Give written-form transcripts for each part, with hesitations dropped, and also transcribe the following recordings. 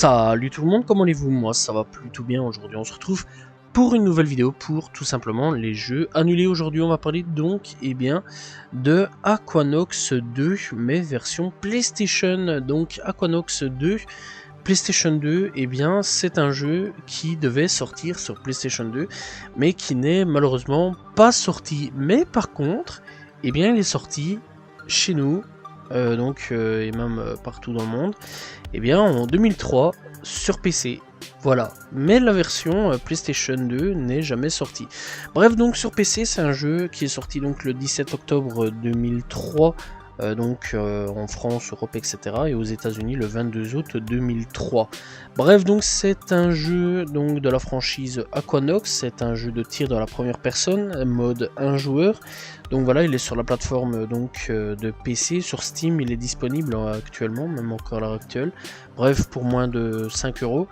Salut tout le monde, comment allez-vous? Moi ça va plutôt bien. Aujourd'hui on se retrouve pour une nouvelle vidéo pour tout simplement les jeux annulés. Aujourd'hui on va parler donc de Aquanox 2 mais version PlayStation. Donc Aquanox 2 PlayStation 2, c'est un jeu qui devait sortir sur PlayStation 2 mais qui n'est malheureusement pas sorti. Mais par contre, il est sorti chez nous et même partout dans le monde en 2003 sur PC. Voilà, mais la version PlayStation 2 n'est jamais sortie. Bref, donc sur PC, c'est un jeu qui est sorti donc le 17 octobre 2003, en France, Europe, etc. et aux États-Unis le 22 août 2003. Bref, donc c'est un jeu donc de la franchise Aquanox, c'est un jeu de tir dans la première personne, mode 1 joueur. Donc voilà, il est sur la plateforme de PC, sur Steam, il est disponible actuellement, même encore à l'heure actuelle. Bref, pour moins de 5 €.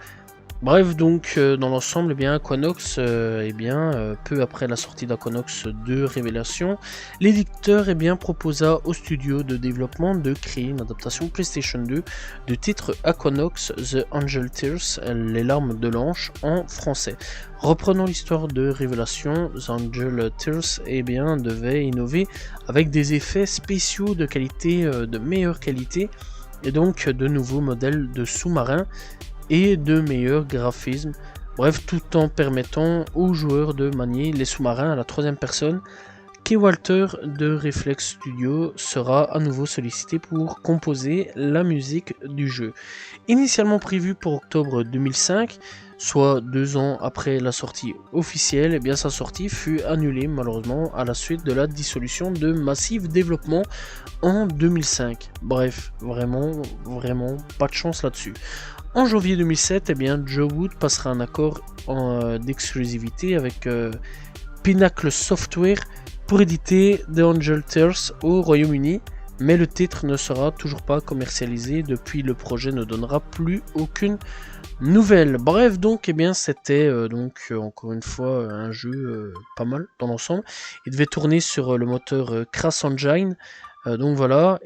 Bref, donc dans l'ensemble, Aquanox, peu après la sortie d'Aquanox 2 Révélation, l'éditeur proposa au studio de développement de créer une adaptation PlayStation 2 du titre Aquanox The Angel Tears, les larmes de l'ange en français. Reprenant l'histoire de Révélation, The Angel Tears devait innover avec des effets spéciaux de qualité, de meilleure qualité, et donc de nouveaux modèles de sous-marins et de meilleurs graphismes, bref, tout en permettant aux joueurs de manier les sous-marins à la troisième personne. Kay Walter de Reflex Studio sera à nouveau sollicité pour composer la musique du jeu. Initialement prévu pour octobre 2005, soit 2 ans après la sortie officielle, sa sortie fut annulée malheureusement à la suite de la dissolution de Massive Development en 2005. Bref, vraiment pas de chance là-dessus. En janvier 2007, Joe Wood passera un accord d'exclusivité avec Pinnacle Software pour éditer The Angel Tears au Royaume-Uni, mais le titre ne sera toujours pas commercialisé. Depuis, le projet ne donnera plus aucune nouvelle. Bref, donc c'était encore une fois un jeu pas mal dans l'ensemble. Il devait tourner sur le moteur Crash Engine. Malheureusement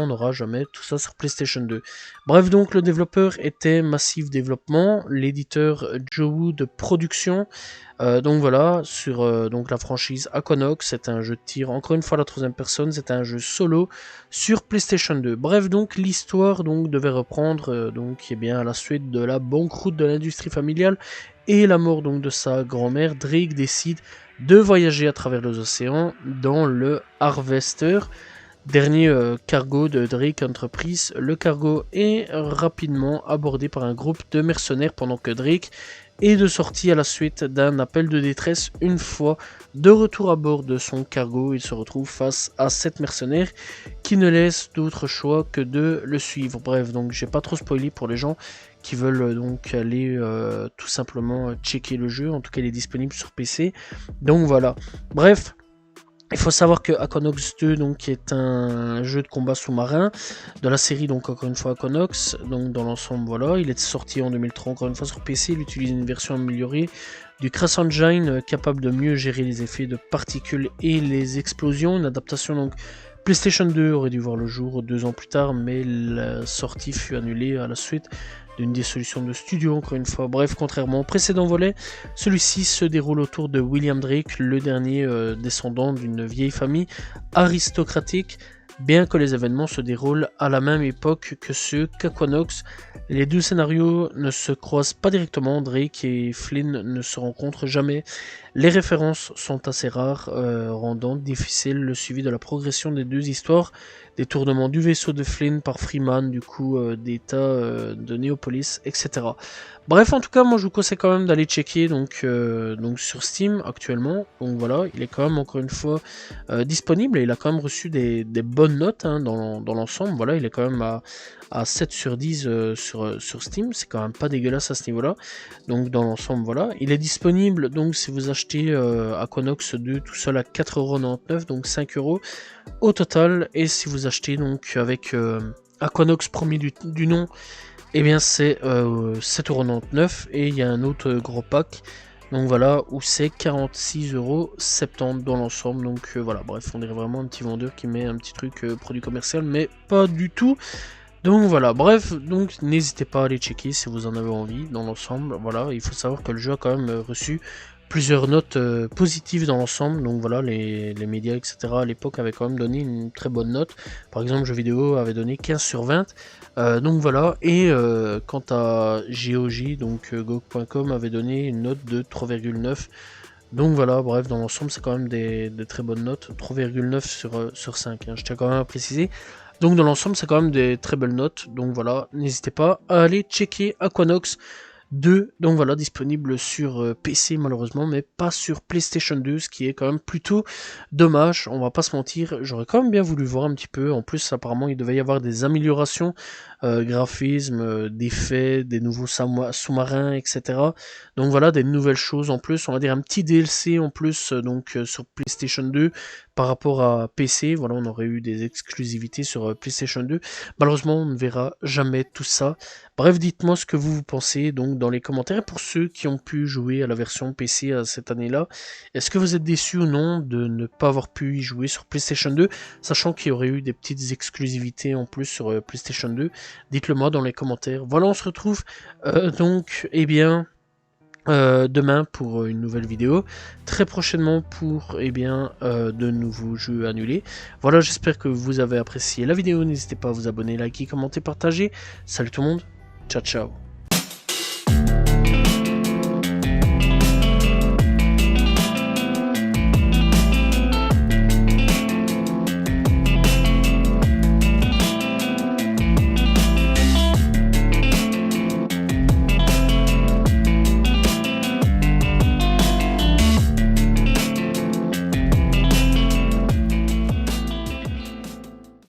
on n'aura jamais tout ça sur PlayStation 2. Bref, donc le développeur était Massive Development, l'éditeur Joe Wood Production. Sur la franchise Aquanox, c'est un jeu de tir, encore une fois à la troisième personne, c'est un jeu solo sur PlayStation 2. Bref, donc l'histoire devait reprendre à la suite de la banqueroute de l'industrie familiale et la mort de sa grand-mère. Drake décide de voyager à travers les océans dans le Harvester, dernier cargo de Drake Enterprise. Le cargo est rapidement abordé par un groupe de mercenaires pendant que Drake est de sortie à la suite d'un appel de détresse. Une fois de retour à bord de son cargo, il se retrouve face à 7 mercenaires qui ne laissent d'autre choix que de le suivre. Bref, donc j'ai pas trop spoilé pour les gens qui veulent aller tout simplement checker le jeu. En tout cas, il est disponible sur PC. Donc voilà. Bref. Il faut savoir que Aquanox 2 est un jeu de combat sous-marin de la série encore une fois Aquanox. Donc dans l'ensemble voilà, il est sorti en 2003 encore une fois sur PC. Il utilise une version améliorée du Crash Engine capable de mieux gérer les effets de particules et les explosions. Une adaptation PlayStation 2 aurait dû voir le jour 2 ans plus tard, mais la sortie fut annulée à la suite d'une dissolution de studio, encore une fois. Bref, contrairement au précédent volet, celui-ci se déroule autour de William Drake, le dernier descendant d'une vieille famille aristocratique. Bien que les événements se déroulent à la même époque que ceux qu'Aquanox, les deux scénarios ne se croisent pas directement. Drake et Flynn ne se rencontrent jamais. Les références sont assez rares, rendant difficile le suivi de la progression des deux histoires. Détournement du vaisseau de Flynn par Freeman, du coup d'état de Néopolis, etc. Bref, en tout cas, moi je vous conseille quand même d'aller checker sur Steam actuellement. Donc voilà, il est quand même encore une fois disponible et il a quand même reçu des bonnes notes dans l'ensemble. Voilà, il est quand même à 7 sur 10 sur Steam, c'est quand même pas dégueulasse à ce niveau là. Donc dans l'ensemble voilà, il est disponible donc si vous achetez Aquanox 2 tout seul à 4,99€, donc 5 € au total, et si vous achetez avec Aquanox premier du nom, c'est 7,99€ et il y a un autre gros pack. Donc voilà, où c'est 46,70€ dans l'ensemble. Donc voilà, bref, on dirait vraiment un petit vendeur qui met un petit truc produit commercial, mais pas du tout. Donc voilà, bref, donc n'hésitez pas à aller checker si vous en avez envie dans l'ensemble. Voilà, il faut savoir que le jeu a quand même reçu plusieurs notes positives dans l'ensemble. Donc voilà, les médias, etc. à l'époque avaient quand même donné une très bonne note. Par exemple, Jeux vidéo avait donné 15 sur 20. Donc voilà, et quant à GOG, donc GOG.com avait donné une note de 3,9. Donc voilà, bref, dans l'ensemble, c'est quand même des très bonnes notes. 3,9 sur 5, hein, je tiens quand même à préciser. Donc dans l'ensemble, c'est quand même des très belles notes. Donc voilà, n'hésitez pas à aller checker Aquanox 2. Donc voilà, disponible sur PC malheureusement, mais pas sur PlayStation 2, ce qui est quand même plutôt dommage. On va pas se mentir, j'aurais quand même bien voulu voir un petit peu. En plus, apparemment, il devait y avoir des améliorations, graphisme, d'effets, des nouveaux sous-marins, etc. Donc voilà, des nouvelles choses en plus. On va dire un petit DLC en plus, sur PlayStation 2 par rapport à PC. Voilà, on aurait eu des exclusivités sur PlayStation 2. Malheureusement, on ne verra jamais tout ça. Bref, dites-moi ce que vous pensez donc dans les commentaires. Et pour ceux qui ont pu jouer à la version PC cette année-là, est-ce que vous êtes déçus ou non de ne pas avoir pu y jouer sur PlayStation 2, sachant qu'il y aurait eu des petites exclusivités en plus sur PlayStation 2? Dites-le moi dans les commentaires. Voilà, on se retrouve demain pour une nouvelle vidéo, très prochainement pour de nouveaux jeux annulés. Voilà, j'espère que vous avez apprécié la vidéo. N'hésitez pas à vous abonner, liker, commenter, partager. Salut tout le monde, ciao ciao.